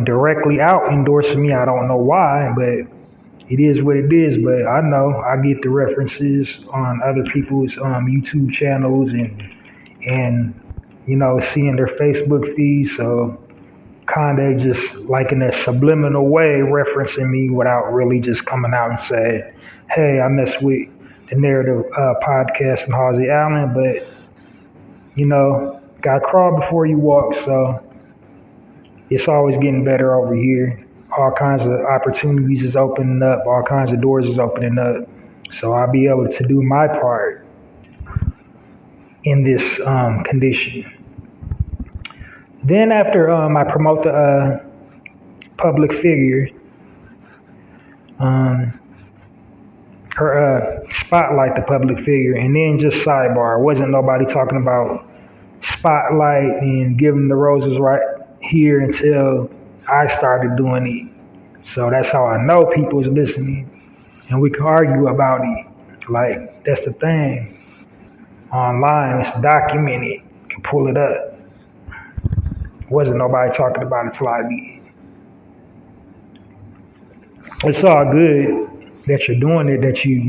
directly out endorsing me. I don't know why, but it is what it is. But I know I get the references on other people's YouTube channels and seeing their Facebook feeds. So kind of just like in a subliminal way referencing me without really just coming out and saying, hey, I mess with the Narrative Podcast and Halsey Allen, but got to crawl before you walk. So it's always getting better over here. All kinds of opportunities is opening up, all kinds of doors is opening up. So I'll be able to do my part in this condition. Then after I promote the public figure, or spotlight the public figure, and then just sidebar. Wasn't nobody talking about spotlight and giving the roses right here until I started doing it. So that's how I know people is listening, and we can argue about it. Like that's the thing. Online, it's documented. You can pull it up. Wasn't nobody talking about it till I did. It's all good that you're doing it, that you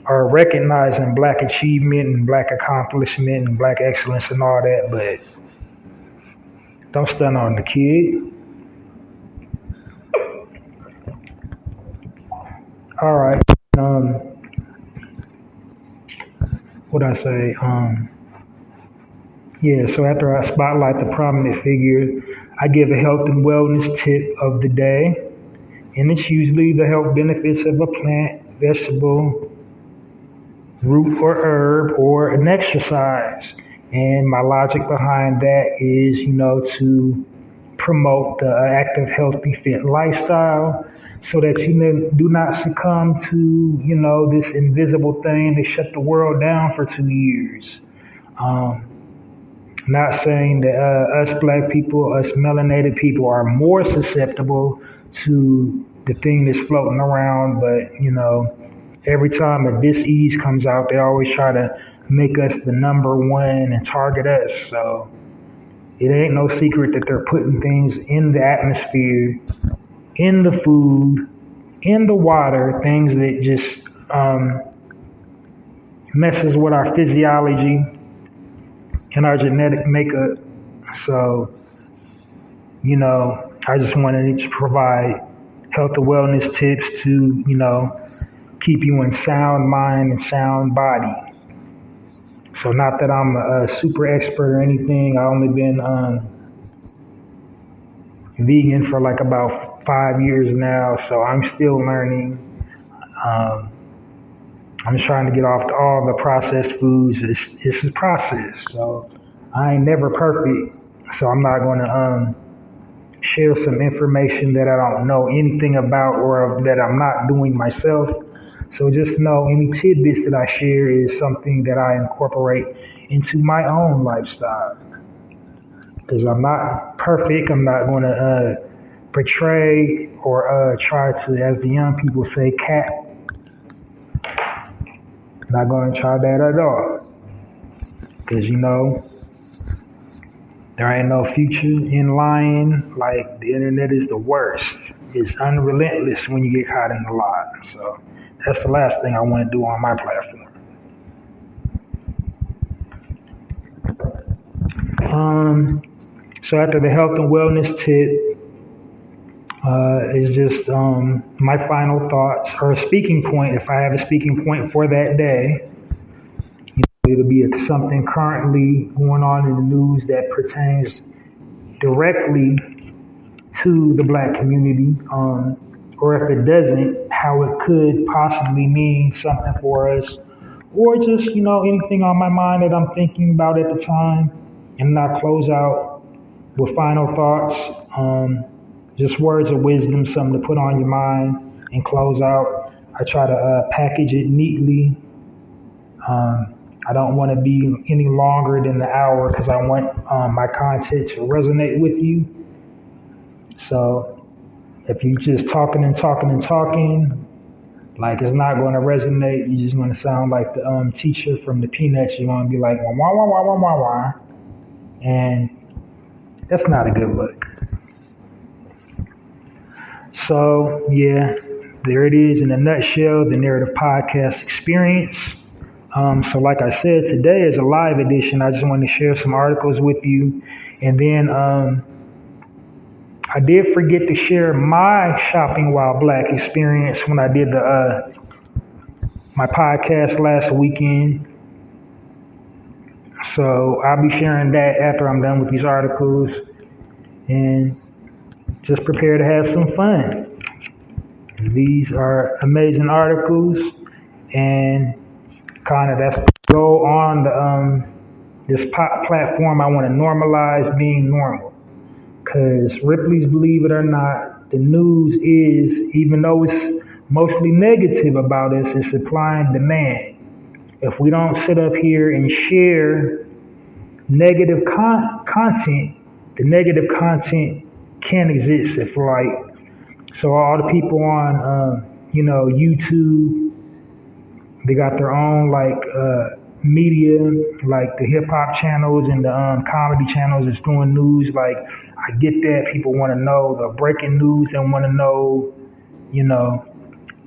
are recognizing black achievement and black accomplishment and black excellence and all that, but don't stun on the kid. All right. What I say? Yeah. So after I spotlight the prominent figure, I give a health and wellness tip of the day, and it's usually the health benefits of a plant, vegetable, root or herb, or an exercise. And my logic behind that is, to promote the active, healthy, fit lifestyle so that you do not succumb to, this invisible thing that shut the world down for 2 years. Not saying that us black people, us melanated people are more susceptible to the thing that's floating around, but, every time a disease comes out, they always try to make us the number one and target us. So it ain't no secret that they're putting things in the atmosphere, in the food, in the water, things that just messes with our physiology and our genetic makeup. So, I just wanted to provide health and wellness tips to, keep you in sound mind and sound body. So not that I'm a super expert or anything. I only been vegan for like about 5 years now, so I'm still learning. I'm just trying to get off all the processed foods. It's a process, so I ain't never perfect. So I'm not going to share some information that I don't know anything about or that I'm not doing myself. So just know any tidbits that I share is something that I incorporate into my own lifestyle. Because I'm not perfect. I'm not going to portray or try to, as the young people say, cat. Not going to try that at all. Because, there ain't no future in lying. Like, the internet is the worst. It's unrelentless when you get caught in the lie. So that's the last thing I want to do on my platform. So after the health and wellness tip is just my final thoughts or a speaking point. If I have a speaking point for that day, it'll be something currently going on in the news that pertains directly to the black community, or if it doesn't, how it could possibly mean something for us, or just, anything on my mind that I'm thinking about at the time. And I close out with final thoughts, just words of wisdom, something to put on your mind and close out. I try to package it neatly. I don't want to be any longer than the hour because I want my content to resonate with you. So if you just talking and talking and talking, like it's not going to resonate. You're just going to sound like the teacher from the Peanuts. You're going to be like, wah, wah, wah, wah, wah, wah, wah. And that's not a good look. So, yeah, there it is in a nutshell, the Narrative Podcast experience. So, like I said, today is a live edition. I just want to share some articles with you. And then I did forget to share my Shopping While Black experience when I did my podcast last weekend. So, I'll be sharing that after I'm done with these articles. And just prepare to have some fun. These are amazing articles, and kind of that's the goal on this platform. I want to normalize being normal, because Ripley's Believe It or Not, the news is, even though it's mostly negative about us, it's supply and demand. If we don't sit up here and share negative content, the negative content can't exist. If so all the people on YouTube, they got their own media, like the hip hop channels and the comedy channels that's doing news. Like, I get that people want to know the breaking news and want to know,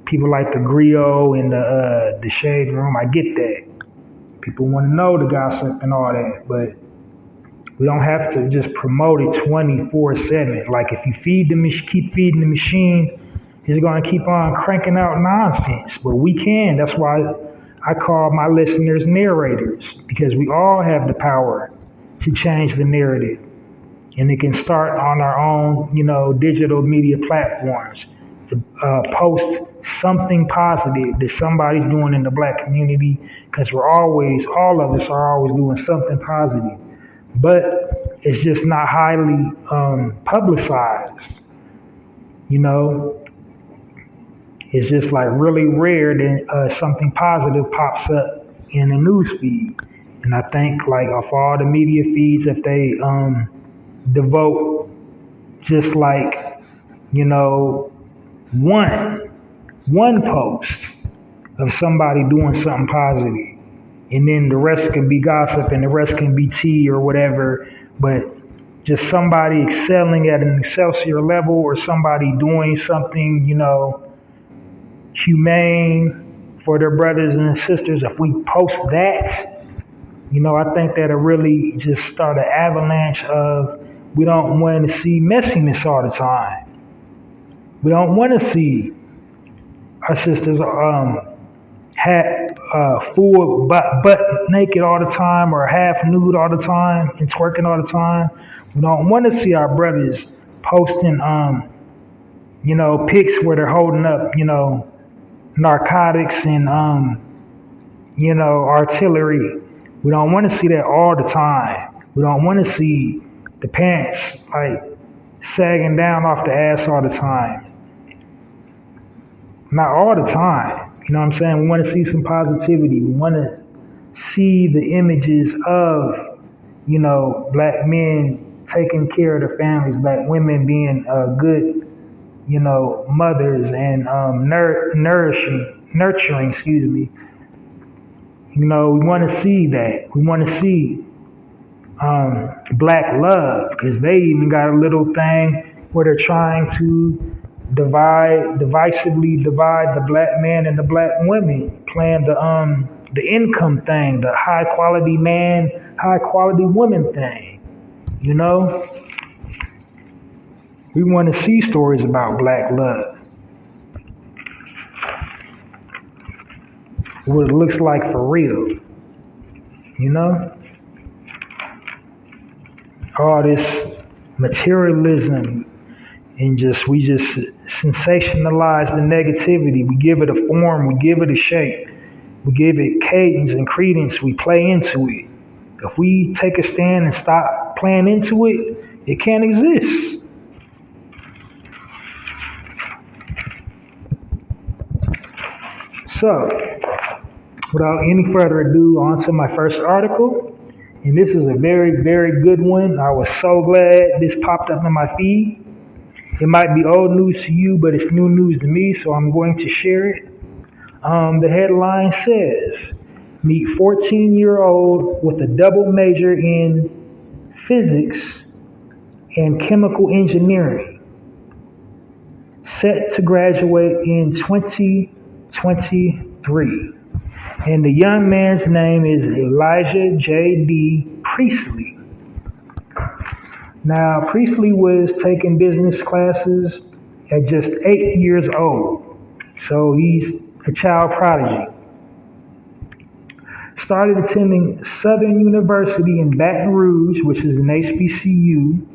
people like the Griot and the Shade Room. I get that. People want to know the gossip and all that, but we don't have to just promote it 24/7. Like, if you keep feeding the machine, it's going to keep on cranking out nonsense. But we can. That's why I call my listeners narrators, because we all have the power to change the narrative. And it can start on our own, digital media platforms to post something positive that somebody's doing in the black community, because all of us are always doing something positive. But it's just not highly publicized. It's just like really rare that something positive pops up in the news feed. And I think, like, of all the media feeds, if they devote just one post of somebody doing something positive, and then the rest can be gossip and the rest can be tea or whatever, but just somebody excelling at an excelsior level, or somebody doing something, humane for their brothers and sisters, if we post that, I think that'll really just start an avalanche of, we don't want to see messiness all the time. We don't want to see our sisters full butt naked all the time, or half nude all the time and twerking all the time. We don't want to see our brothers posting pics where they're holding up narcotics and artillery. We don't want to see that all the time. We don't want to see the pants sagging down off the ass all the time. Not all the time. You know what I'm saying? We want to see some positivity. We want to see the images of, black men taking care of their families, black women being good, mothers and nurturing, excuse me. We want to see that. We want to see black love, because they even got a little thing where they're trying to divisively divide the black man and the black women, playing the income thing, the high quality man, high quality woman thing. We want to see stories about black love, what it looks like for real. All this materialism, and we just sensationalize the negativity. We give it a form, we give it a shape, we give it cadence and credence, we play into it. If we take a stand and stop playing into it, it can't exist. So, without any further ado, on to my first article. And this is a very, very good one. I was so glad this popped up in my feed. It might be old news to you, but it's new news to me, so I'm going to share it. The headline says, meet 14-year-old with a double major in physics and chemical engineering. set to graduate in 2023. And the young man's name is Elijah J.D. Priestley. Now, Priestley was taking business classes at just 8 years old. So he's a child prodigy. Started attending Southern University in Baton Rouge, which is an HBCU.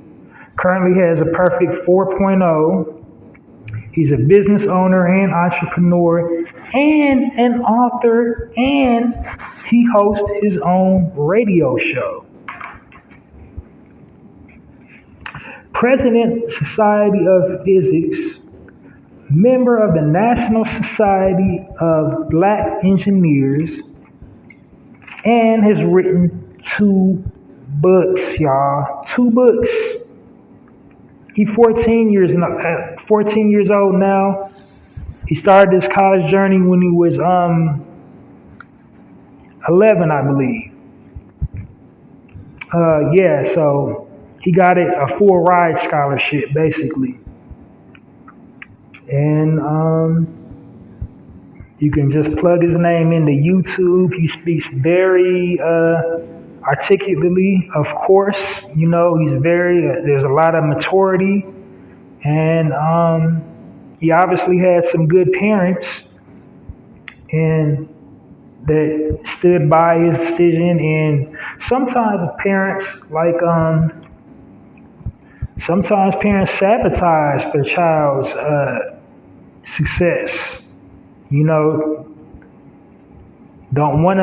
Currently has a perfect 4.0. He's a business owner and entrepreneur and an author, and he hosts his own radio show. President, Society of Physics, member of the National Society of Black Engineers, and has written 2 books, y'all. 2 books. He's 14 years old now. He started his college journey when he was 11, I believe. So he got a full ride scholarship, basically. And you can just plug his name into YouTube. He speaks very articulately, of course. You know, he's there's a lot of maturity. And he obviously had some good parents and that stood by his decision. And sometimes parents sabotage their child's success. You know, don't want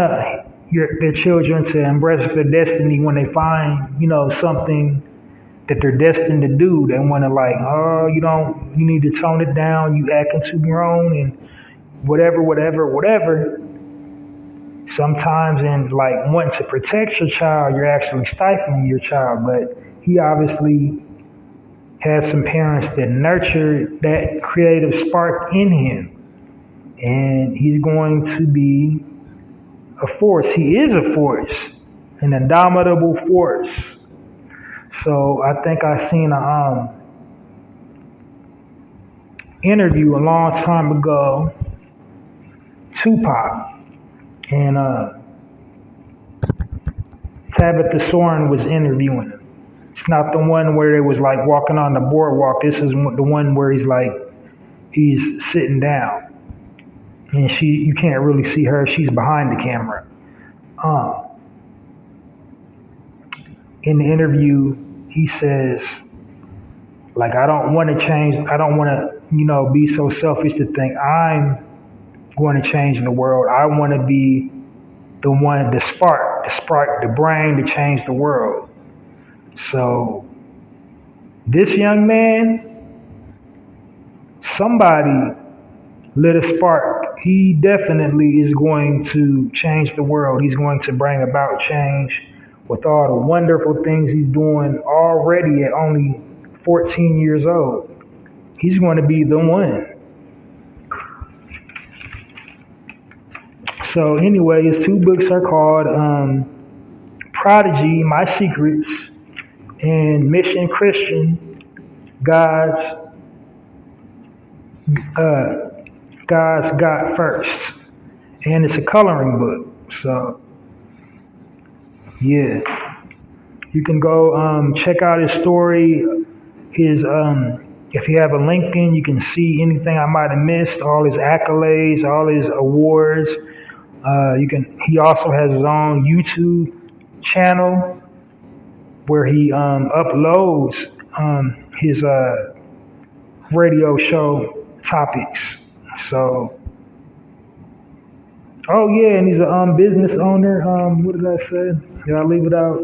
their children to embrace their destiny when they find, you know, something that they're destined to do. They want to you need to tone it down. You acting too grown and whatever. Sometimes in wanting to protect your child, you're actually stifling your child. But he obviously has some parents that nurtured that creative spark in him. And he's going to be a force. He is a force, an indomitable force. So I think I seen a interview a long time ago, Tupac, and Tabitha Soren was interviewing him. It's not the one where they was walking on the boardwalk. This is the one where he's sitting down. And you can't really see her. She's behind the camera. In the interview, he says, I don't want to change. I don't want to, be so selfish to think I'm going to change the world. I want to be the one, the spark, the brain to change the world. So this young man, somebody lit a spark. He definitely is going to change the world. He's going to bring about change with all the wonderful things he's doing already at only 14 years old. He's going to be the one. So anyway, his 2 books are called Prodigy, My Secrets, and Mission Christian, God's God First. And it's a coloring book. So, yeah. You can go check out his story. If you have a LinkedIn, you can see anything I might have missed, all his accolades, all his awards. He also has his own YouTube channel where he uploads his radio show topics. So, and he's a business owner. What did I say? Did I leave it out?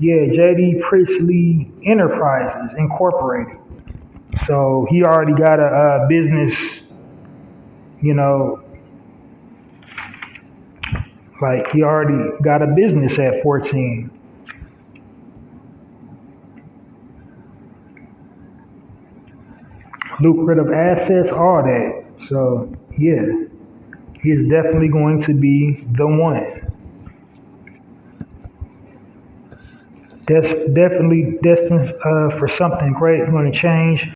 Yeah, J.D. Priestley Enterprises Incorporated. So he already got a business, he already got a business at 14. Lucrative assets, all that. So, yeah, he's definitely going to be the one. Definitely destined for something great, going to change